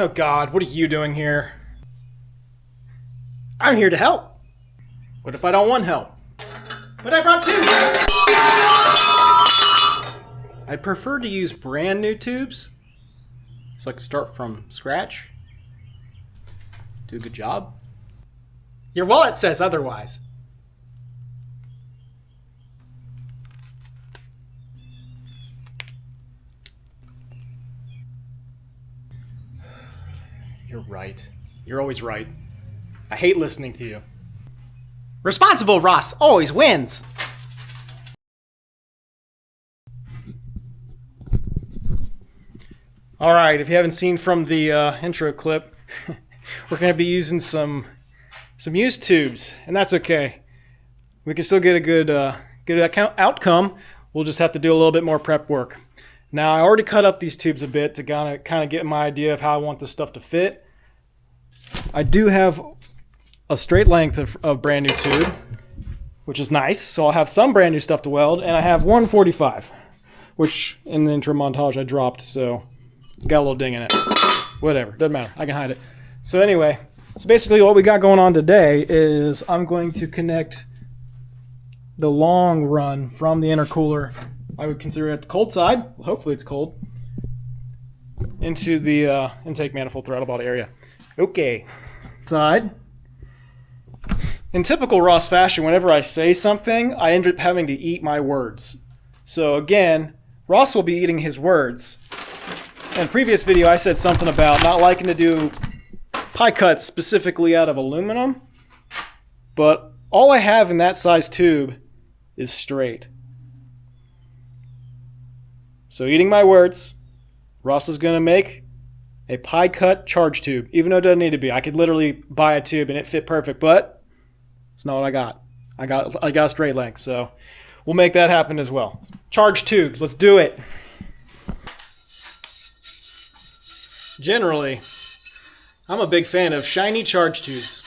Oh God, what are you doing here? I'm here to help. What if I don't want help? But I brought tubes! I'd prefer to use brand new tubes so I can start from scratch. Do a good job. Your wallet says otherwise. You're right. You're always right. I hate listening to you. Responsible Ross always wins! Alright, if you haven't seen from the intro clip, we're going to be using some used tubes, and that's okay. We can still get a good outcome. We'll just have to do a little bit more prep work. Now, I already cut up these tubes a bit to kind of get my idea of how I want this stuff to fit. I do have a straight length of brand new tube, which is nice. So I'll have some brand new stuff to weld, and I have 145, which in the intro montage I dropped, so got a little ding in it. Whatever, doesn't matter. I can hide it. So anyway, so basically what we got going on today is I'm going to connect the long run from the intercooler. I would consider it the cold side. Hopefully it's cold. Into the intake manifold throttle body area. Okay. Side. In typical Ross fashion, whenever I say something, I end up having to eat my words. So again, Ross will be eating his words. In a previous video, I said something about not liking to do pie cuts specifically out of aluminum, but all I have in that size tube is straight. So eating my words, Ross is going to make a pie cut charge tube, even though it doesn't need to be. I could literally buy a tube and it fit perfect, but it's not what I got. I got a straight length, so we'll make that happen as well. Charge tubes, let's do it. Generally, I'm a big fan of shiny charge tubes,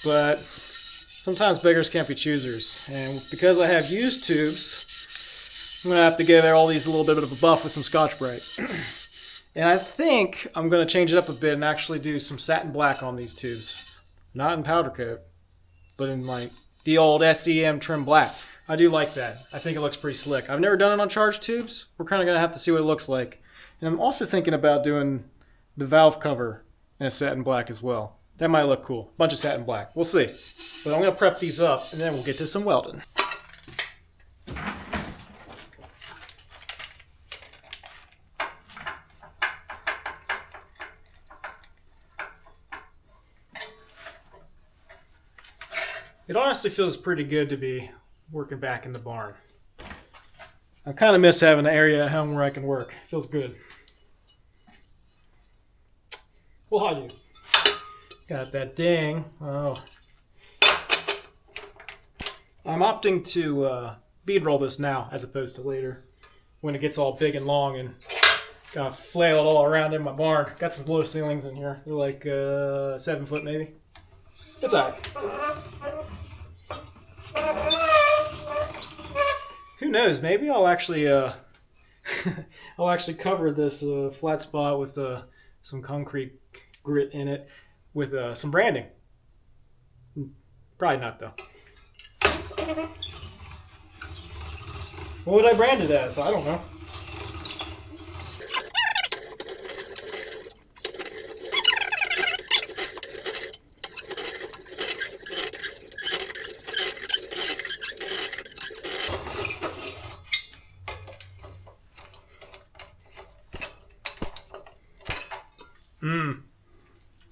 but sometimes beggars can't be choosers, and because I have used tubes, I'm going to have to give all these a little bit of a buff with some Scotch-Brite. And I think I'm going to change it up a bit and actually do some satin black on these tubes. Not in powder coat, but in like the old SEM trim black. I do like that. I think it looks pretty slick. I've never done it on charge tubes. We're kind of going to have to see what it looks like. And I'm also thinking about doing the valve cover in a satin black as well. That might look cool. Bunch of satin black. We'll see. But I'm going to prep these up and then we'll get to some welding. It honestly feels pretty good to be working back in the barn. I kind of miss having an area at home where I can work. It feels good. Well, I do. Got that ding. Oh. I'm opting to bead roll this now as opposed to later when it gets all big and long and kind of flailed all around in my barn. Got some blow ceilings in here. They're like 7 foot maybe. It's all right. Who knows? Maybe I'll actually cover this flat spot with some concrete grit in it with some branding. Probably not though. What would I brand it as? I don't know.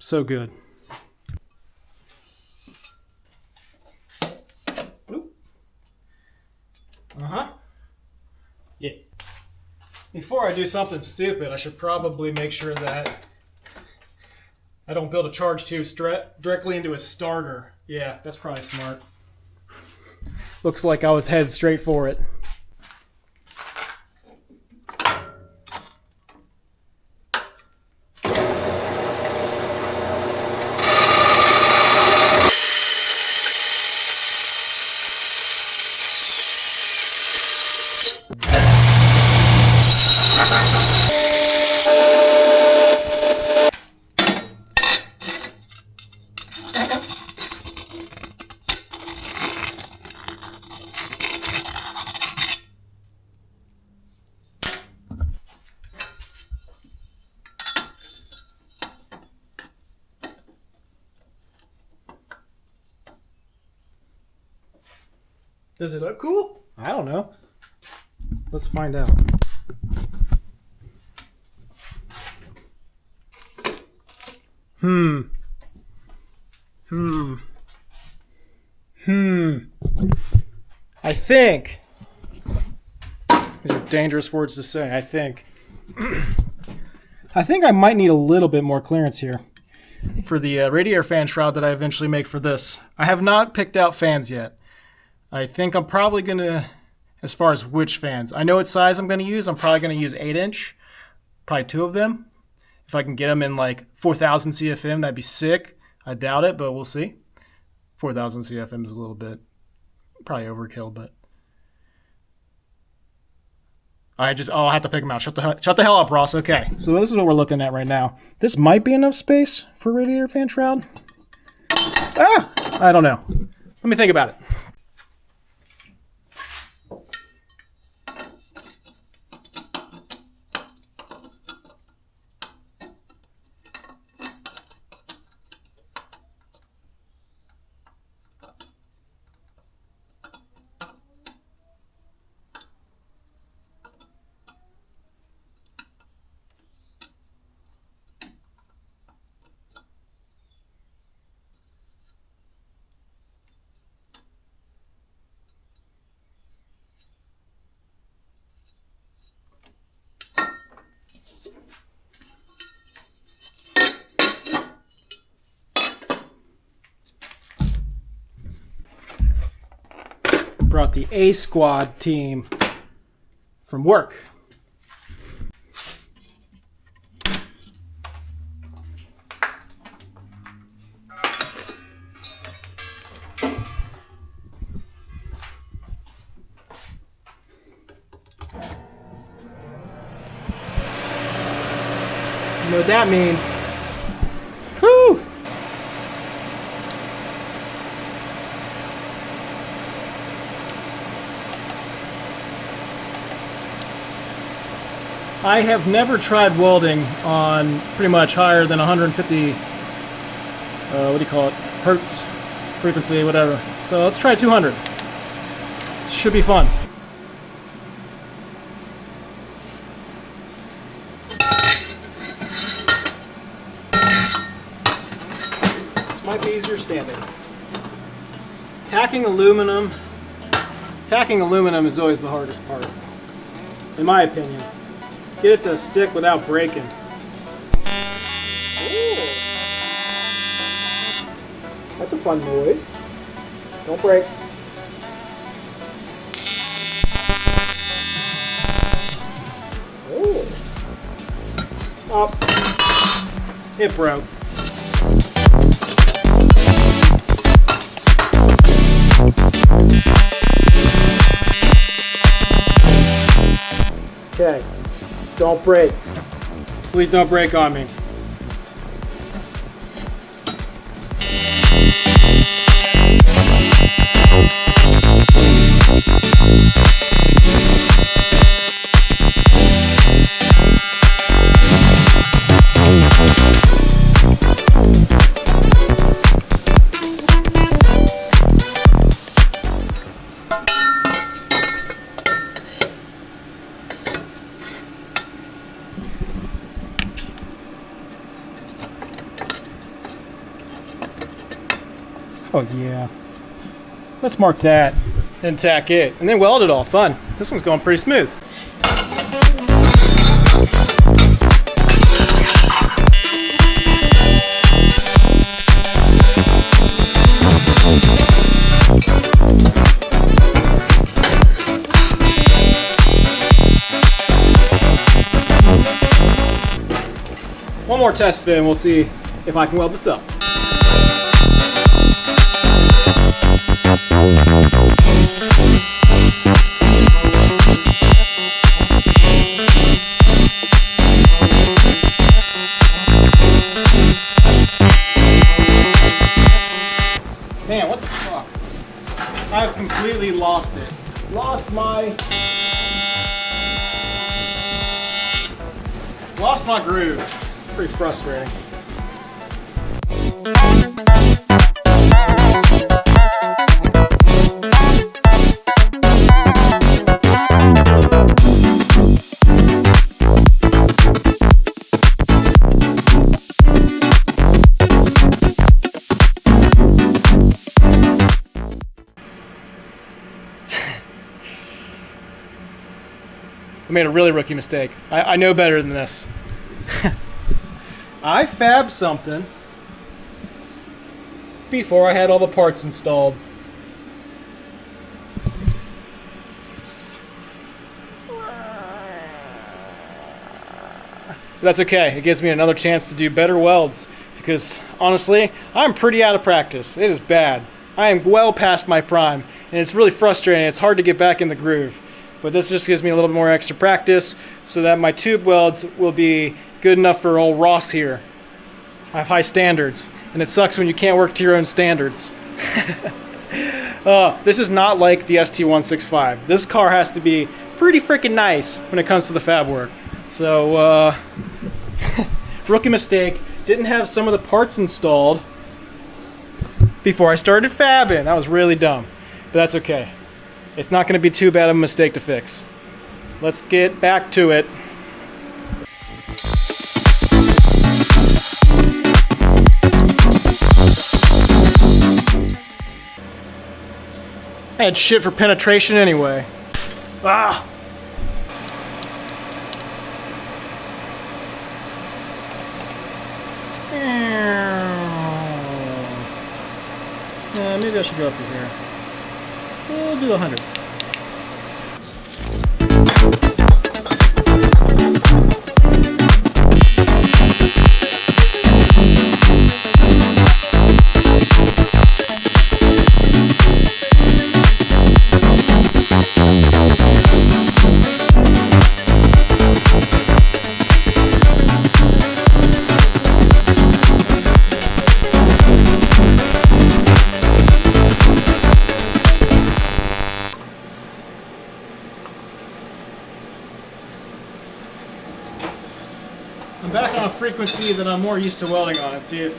So good. Yeah. Before I do something stupid, I should probably make sure that I don't build a charge tube directly into a starter. Yeah, that's probably smart. Looks like I was headed straight for it. Does it look cool? I don't know. Let's find out. I think. These are dangerous words to say, I think. I think I might need a little bit more clearance here for the radiator fan shroud that I eventually make for this. I have not picked out fans yet. I think I'm probably going to, as far as which fans, I know what size I'm going to use. I'm probably going to use 8-inch, probably 2 of them. If I can get them in like 4,000 CFM, that'd be sick. I doubt it, but we'll see. 4,000 CFM is a little bit, probably overkill, but. I'll have to pick them out. Shut the hell up, Ross. Okay, so this is what we're looking at right now. This might be enough space for radiator fan shroud. I don't know. Let me think about it. Brought the A Squad team from work. You know what that means? Woo! I have never tried welding on pretty much higher than 150, what do you call it, hertz, frequency, whatever. So let's try 200. This should be fun. This might be easier standing. Tacking aluminum is always the hardest part, in my opinion. Get it to stick without breaking. Ooh. That's a fun noise. Don't break. Ooh. Up. It broke. Okay. Don't break. Please don't break on me. Oh yeah. Let's mark that and tack it and then weld it all. Fun. This one's going pretty smooth. One more test fit and we'll see if I can weld this up. Man, what the fuck? I've completely lost it. Lost my groove. It's pretty frustrating. I made a really rookie mistake. I know better than this. I fabbed something before I had all the parts installed. But that's okay. It gives me another chance to do better welds because honestly, I'm pretty out of practice. It is bad. I am well past my prime and it's really frustrating. It's hard to get back in the groove. But this just gives me a little more extra practice so that my tube welds will be good enough for old Ross here. I have high standards, and it sucks when you can't work to your own standards. This is not like the ST165. This car has to be pretty freaking nice when it comes to the fab work. So, rookie mistake. Didn't have some of the parts installed before I started fabbing. That was really dumb, but that's okay. It's not going to be too bad of a mistake to fix. Let's get back to it. I had shit for penetration anyway. Ah! Maybe I should go up to here. We'll do 100. I'm back on a frequency that I'm more used to welding on and see if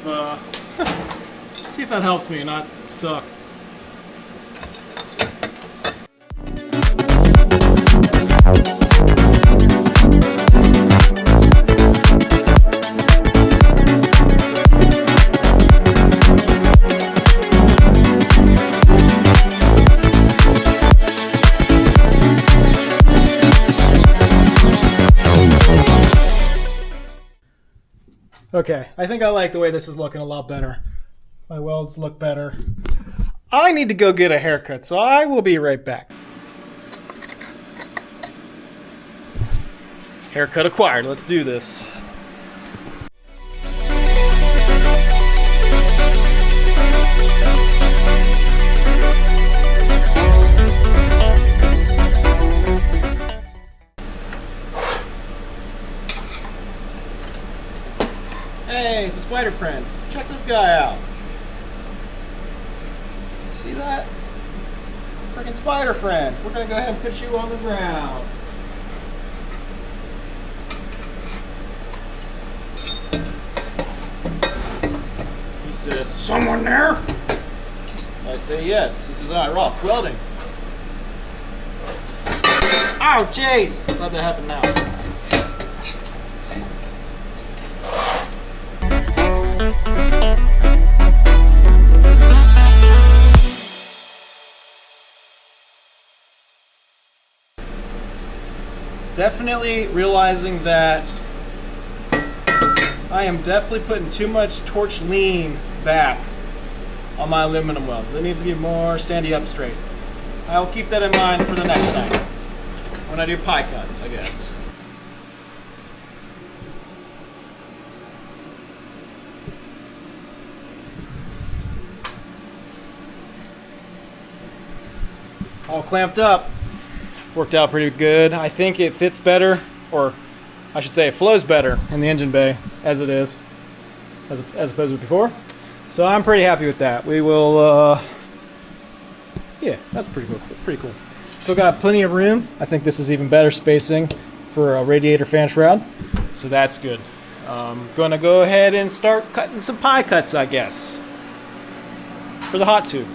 see if that helps me and not suck. Okay, I think I like the way this is looking a lot better. My welds look better. I need to go get a haircut, so I will be right back. Haircut acquired, let's do this. Hey, it's a spider friend. Check this guy out. See that? Freaking spider friend. We're gonna go ahead and put you on the ground. He says, someone there? I say yes, it is I, Ross, welding. Ow, jeez! Glad that happened now. Definitely realizing that I am definitely putting too much torch lean back on my aluminum welds. It needs to be more standing up straight. I will keep that in mind for the next time when I do pie cuts, I guess. All clamped up. Worked out pretty good. I think it fits better, or I should say it flows better in the engine bay as it is, as opposed to before. So I'm pretty happy with that. We will, yeah, that's pretty cool. That's pretty cool. Still got plenty of room. I think this is even better spacing for a radiator fan shroud. So that's good. Gonna go ahead and start cutting some pie cuts, I guess, for the hot tube.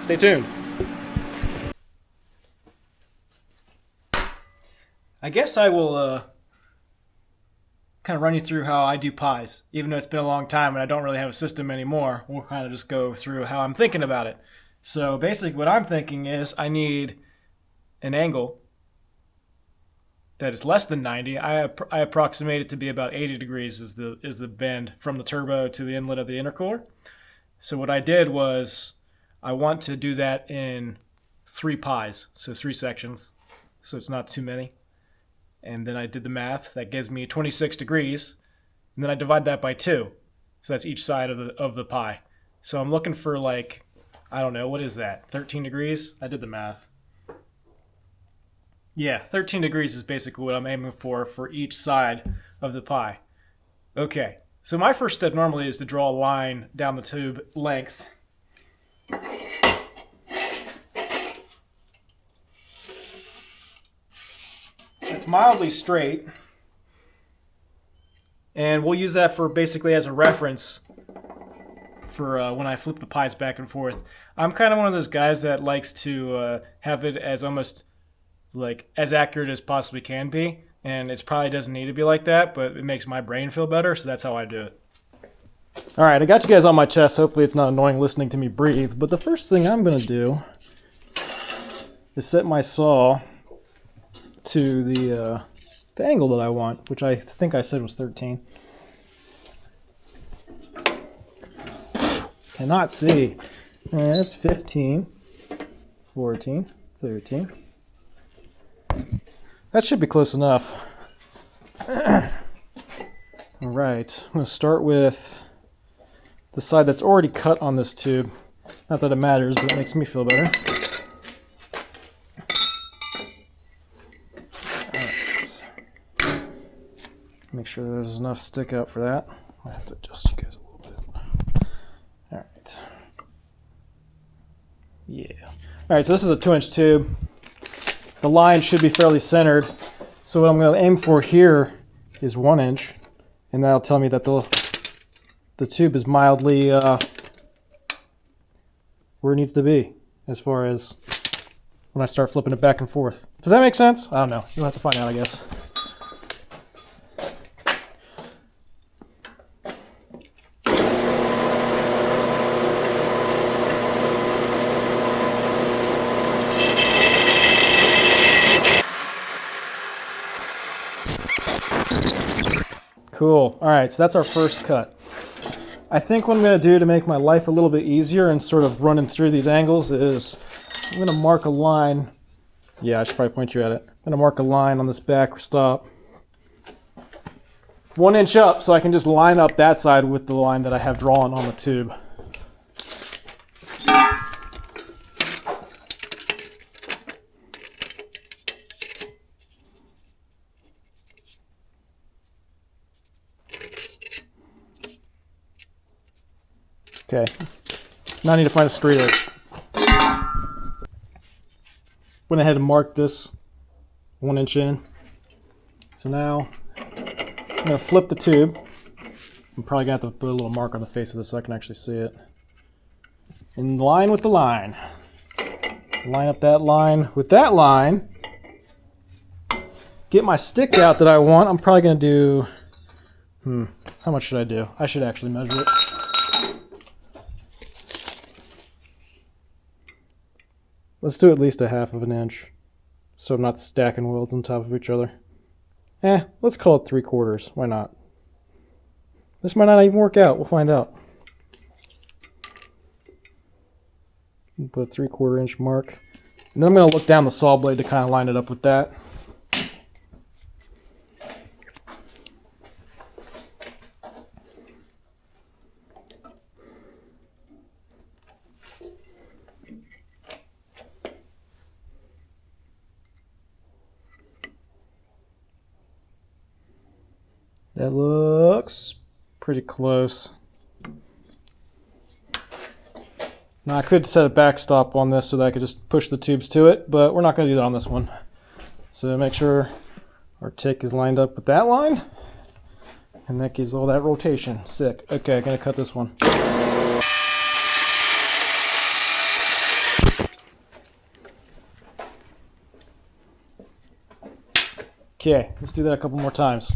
Stay tuned. I guess I will kind of run you through how I do pies. Even though it's been a long time and I don't really have a system anymore, we'll kind of just go through how I'm thinking about it. So basically what I'm thinking is I need an angle that is less than 90. I approximate it to be about 80 degrees is the bend from the turbo to the inlet of the intercooler. So what I did was I want to do that in 3 pies, so 3 sections, so it's not too many. And then I did the math. That gives me 26 degrees. And then I divide that by 2. So that's each side of the pie. So I'm looking for, like, I don't know, what is that? 13 degrees? I did the math. Yeah, 13 degrees is basically what I'm aiming for each side of the pie. Okay, so my first step normally is to draw a line down the tube length. It's mildly straight. And we'll use that for basically as a reference for when I flip the pies back and forth. I'm kind of one of those guys that likes to have it as almost like as accurate as possibly can be, and it probably doesn't need to be like that, but it makes my brain feel better, so that's how I do it. All right, I got you guys on my chest. Hopefully it's not annoying listening to me breathe, but the first thing I'm going to do is set my saw to the angle that I want, which I think I said was 13. Cannot see. That's 15, 14, 13. That should be close enough. All right, I'm going to start with the side that's already cut on this tube. Not that it matters, but it makes me feel better. Right. Make sure there's enough stick out for that. I have to adjust you guys a little bit. All right. Yeah. All right, so this is a 2-inch tube. The line should be fairly centered. So what I'm going to aim for here is 1 inch, and that'll tell me that the tube is mildly where it needs to be as far as when I start flipping it back and forth. Does that make sense? I don't know. You'll have to find out, I guess. Cool. All right, so that's our first cut. I think what I'm going to do to make my life a little bit easier and sort of running through these angles is I'm going to mark a line. Yeah, I should probably point you at it. I'm going to mark a line on this back stop 1 inch up so I can just line up that side with the line that I have drawn on the tube. Okay, now I need to find a straight edge. Went ahead and marked this 1 inch in. So now I'm going to flip the tube. I'm probably going to have to put a little mark on the face of this so I can actually see it. In line with the line. Line up that line with that line. Get my stick out that I want. I'm probably going to do, how much should I do? I should actually measure it. Let's do at least a 1/2 inch, so I'm not stacking welds on top of each other. Let's call it 3/4. Why not? This might not even work out. We'll find out. Put a 3/4 inch mark. And then I'm going to look down the saw blade to kind of line it up with that. That looks pretty close. Now I could set a backstop on this so that I could just push the tubes to it, but we're not going to do that on this one. So make sure our tick is lined up with that line, and that gives all that rotation. Sick. Okay, I'm going to cut this one. Okay, let's do that a couple more times.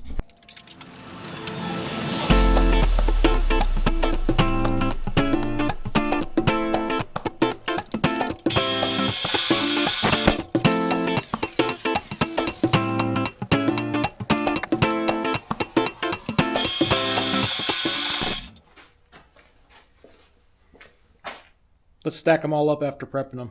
let's stack them all up after prepping them.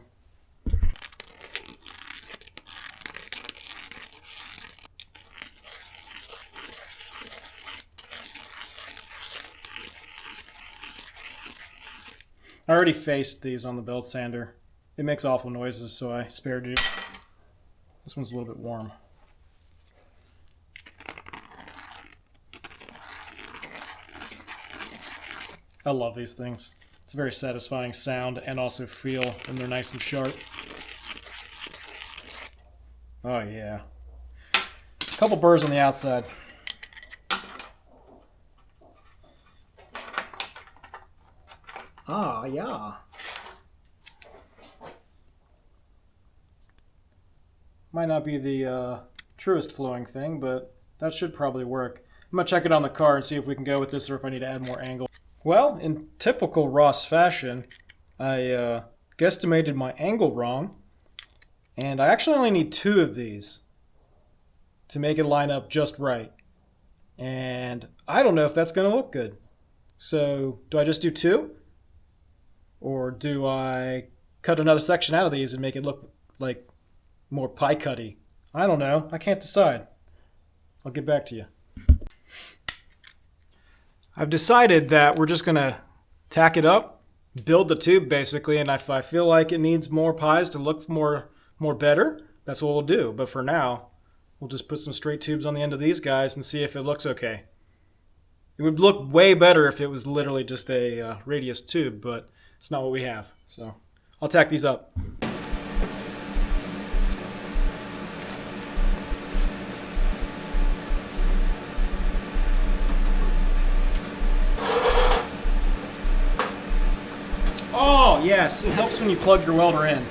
I already faced these on the belt sander. It makes awful noises, so I spared you. This one's a little bit warm. I love these things. It's a very satisfying sound and also feel when they're nice and sharp. Oh yeah. A couple burrs on the outside. Ah, yeah. Might not be the truest flowing thing, but that should probably work. I'm going to check it on the car and see if we can go with this or if I need to add more angle. Well, in typical Ross fashion, I guesstimated my angle wrong, and I actually only need 2 of these to make it line up just right. And I don't know if that's going to look good. So, do I just do 2? Or do I cut another section out of these and make it look like more pie cutty? I don't know. I can't decide. I'll get back to you. I've decided that we're just going to tack it up, build the tube basically, and if I feel like it needs more pies to look more better, that's what we'll do. But for now, we'll just put some straight tubes on the end of these guys and see if it looks okay. It would look way better if it was literally just a radius tube, but it's not what we have. So I'll tack these up. Oh yes, it helps when you plug your welder in.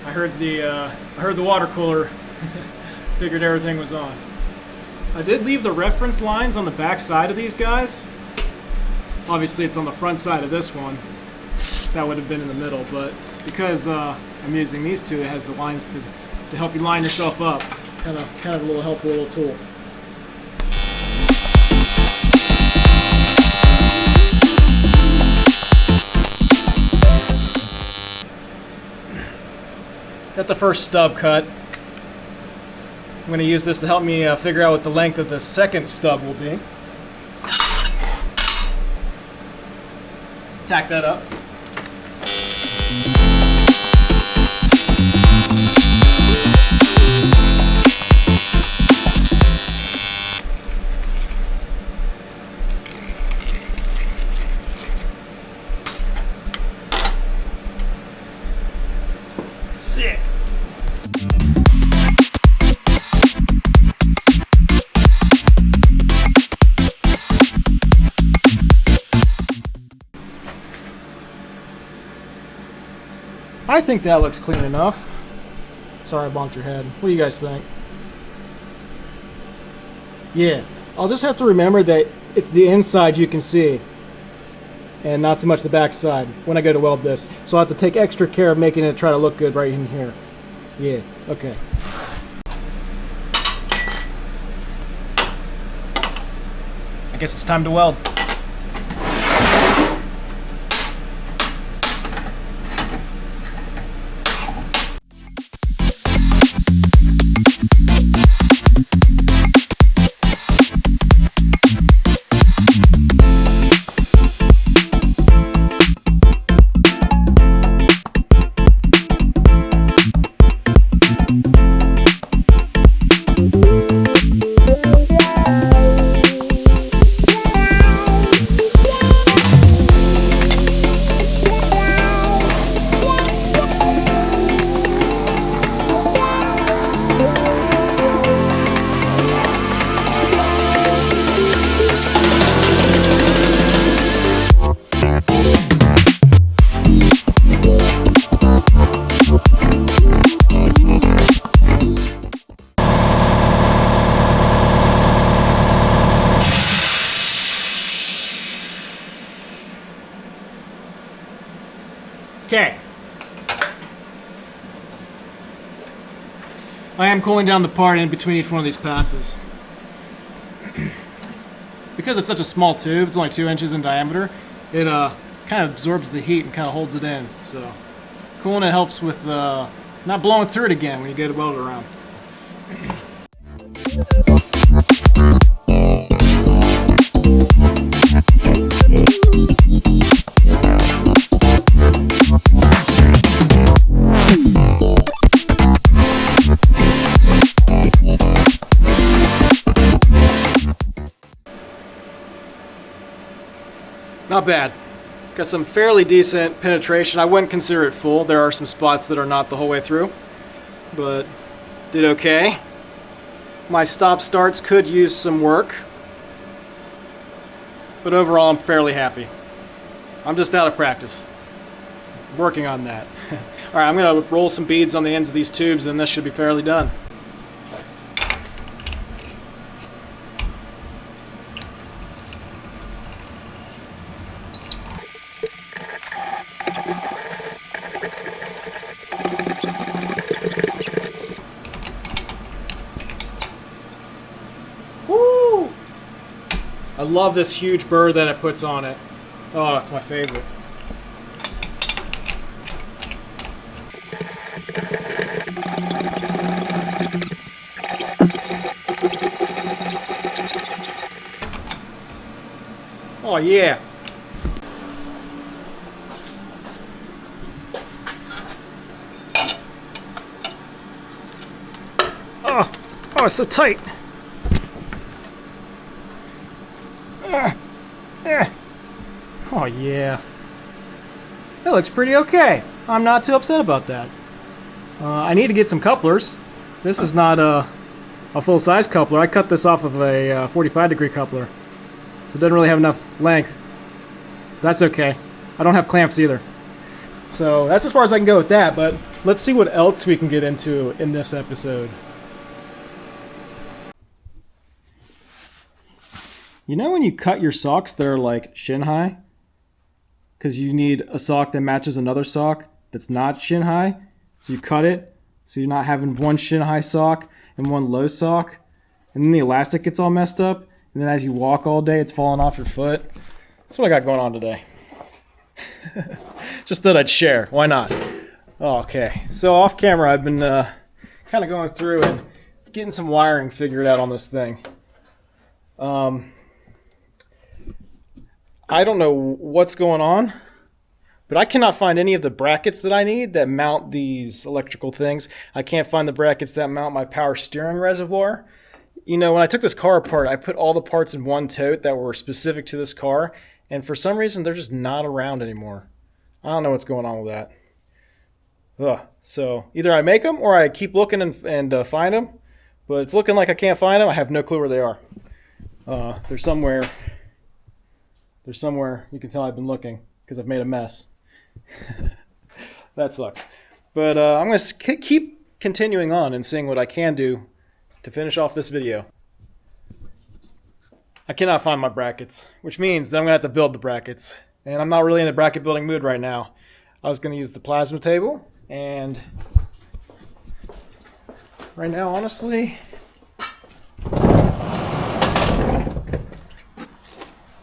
I heard the water cooler. Figured everything was on. I did leave the reference lines on the back side of these guys. Obviously it's on the front side of this one. That would have been in the middle, but because I'm using these two, it has the lines to help you line yourself up. Kind of a little helpful little tool. Got the first stub cut. I'm going to use this to help me figure out what the length of the second stub will be. Tack that up. Sick. I think that looks clean enough. Sorry I bonked your head. What do you guys think? Yeah, I'll just have to remember that it's the inside you can see and not so much the back side when I go to weld this. So I'll have to take extra care of making it try to look good right in here. Yeah, okay. I guess it's time to weld. Okay. I am cooling down the part in between each one of these passes. Because it's such a small tube, it's only 2 inches in diameter, it kind of absorbs the heat and kind of holds it in. So cooling it helps with not blowing through it again when you get it welded around. Not bad. Got some fairly decent penetration. I wouldn't consider it full. There are some spots that are not the whole way through, but did okay. My stop starts could use some work, but overall I'm fairly happy. I'm just out of practice. Working on that. Alright, I'm going to roll some beads on the ends of these tubes and this should be fairly done. Woo! I love this huge burr that it puts on it. Oh, it's my favorite. Oh yeah. Oh, it's so tight. Oh yeah. That looks pretty okay. I'm not too upset about that. I need to get some couplers. This is not a full-size coupler. I cut this off of a 45-degree coupler. So it doesn't really have enough length. That's okay. I don't have clamps either. So that's as far as I can go with that, but let's see what else we can get into in this episode. You know when you cut your socks that are like shin high? Because you need a sock that matches another sock that's not shin high. So you cut it, so you're not having one shin high sock and one low sock. And then the elastic gets all messed up. And then as you walk all day, it's falling off your foot. That's what I got going on today. Just thought I'd share. Why not? Oh, okay. So off camera, I've been kind of going through and getting some wiring figured out on this thing. I don't know what's going on, but I cannot find any of the brackets that I need that mount these electrical things. I can't find the brackets that mount my power steering reservoir. You know, when I took this car apart, I put all the parts in one tote that were specific to this car, and for some reason, they're just not around anymore. I don't know what's going on with that. Ugh. So either I make them or I keep looking and find them, but it's looking like I can't find them. I have no clue where they are. They're somewhere. They're somewhere. You can tell I've been looking because I've made a mess. That sucks. But I'm going to keep continuing on and seeing what I can do to finish off this video. I cannot find my brackets, which means that I'm going to have to build the brackets. And I'm not really in a bracket building mood right now. I was going to use the plasma table, and right now, honestly,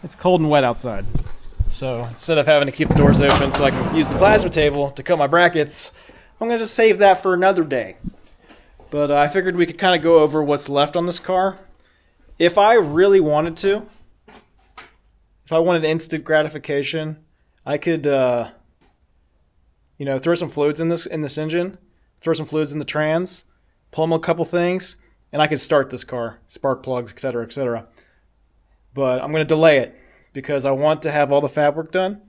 it's cold and wet outside. So instead of having to keep the doors open so I can use the plasma table to cut my brackets, I'm going to just save that for another day. But I figured we could kind of go over what's left on this car. If I really wanted to, if I wanted instant gratification, I could, throw some fluids in this engine, throw some fluids in the trans, plumb a couple things, and I could start this car, spark plugs, etc., etc. But I'm going to delay it because I want to have all the fab work done.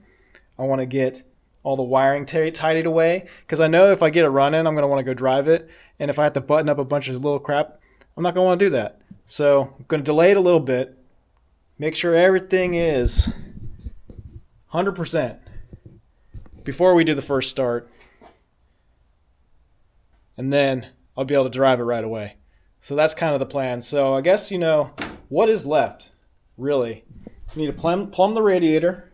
I want to get all the wiring tidied away because I know if I get it running, I'm going to want to go drive it. And if I have to button up a bunch of little crap, I'm not going to want to do that. So I'm going to delay it a little bit, make sure everything is 100% before we do the first start. And then I'll be able to drive it right away. So that's kind of the plan. So I guess, what is left, really? I need to plumb the radiator.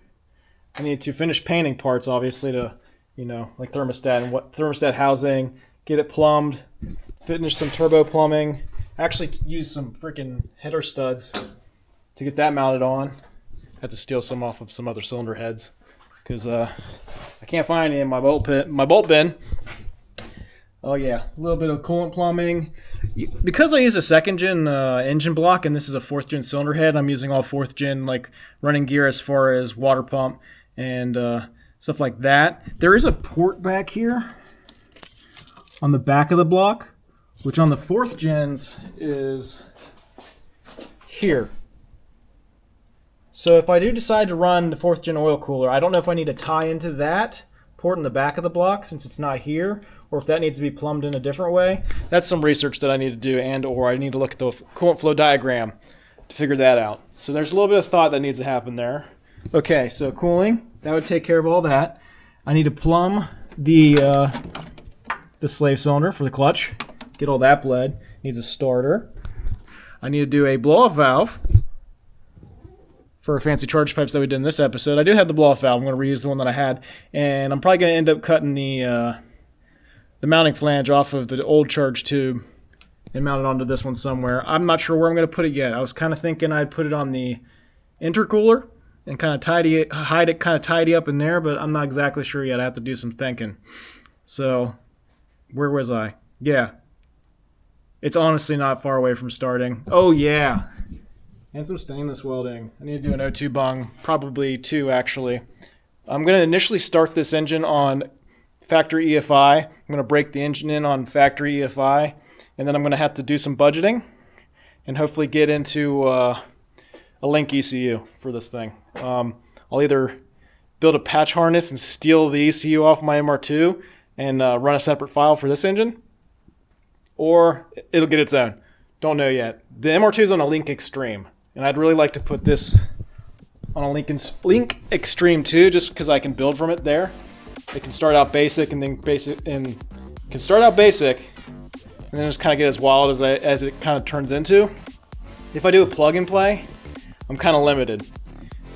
I need to finish painting parts, obviously, to, like thermostat and what thermostat housing, get it plumbed, finish some turbo plumbing, actually use some freaking header studs to get that mounted on. Had to steal some off of some other cylinder heads because I can't find any in my bolt bin. Oh yeah, a little bit of coolant plumbing. Because I use a 2nd gen engine block and this is a 4th gen cylinder head, I'm using all 4th gen like running gear as far as water pump and stuff like that. There is a port back here on the back of the block, which on the 4th gens is here. So if I do decide to run the 4th gen oil cooler, I don't know if I need to tie into that port in the back of the block since it's not here, or if that needs to be plumbed in a different way. That's some research that I need to do, and or I need to look at the coolant flow diagram to figure that out. So there's a little bit of thought that needs to happen there. Okay, so cooling, that would take care of all that. I need to plumb the slave cylinder for the clutch, get all that bled. Needs a starter. I need to do a blow-off valve for our fancy charge pipes that we did in this episode. I do have the blow-off valve. I'm going to reuse the one that I had, and I'm probably going to end up cutting the mounting flange off of the old charge tube and mount it onto this one somewhere. I'm not sure where I'm going to put it yet. I was kind of thinking I'd put it on the intercooler and kind of tidy up in there, but I'm not exactly sure yet. I have to do some thinking. So, where was I? Yeah. It's honestly not far away from starting. Oh yeah. And some stainless welding. I need to do an O2 bung, probably 2 actually. I'm going to initially start this engine on factory EFI. I'm going to break the engine in on factory EFI, and then I'm going to have to do some budgeting and hopefully get into a link ECU for this thing. I'll either build a patch harness and steal the ECU off my MR2 and run a separate file for this engine, or it'll get its own. Don't know yet. The MR2 is on a Link Extreme, and I'd really like to put this on a Link Extreme too, just because I can build from it there. It can start out basic and then and just kind of get as wild as it kind of turns into. If I do a plug and play, I'm kind of limited.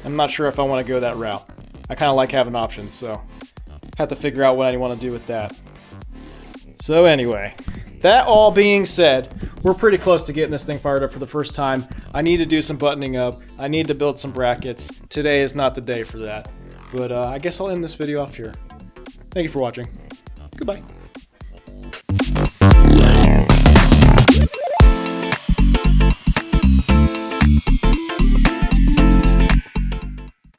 I'm not sure if I want to go that route. I kind of like having options, so have to figure out what I want to do with that. So anyway, that all being said, we're pretty close to getting this thing fired up for the first time. I need to do some buttoning up. I need to build some brackets. Today is not the day for that. But I guess I'll end this video off here. Thank you for watching. Goodbye.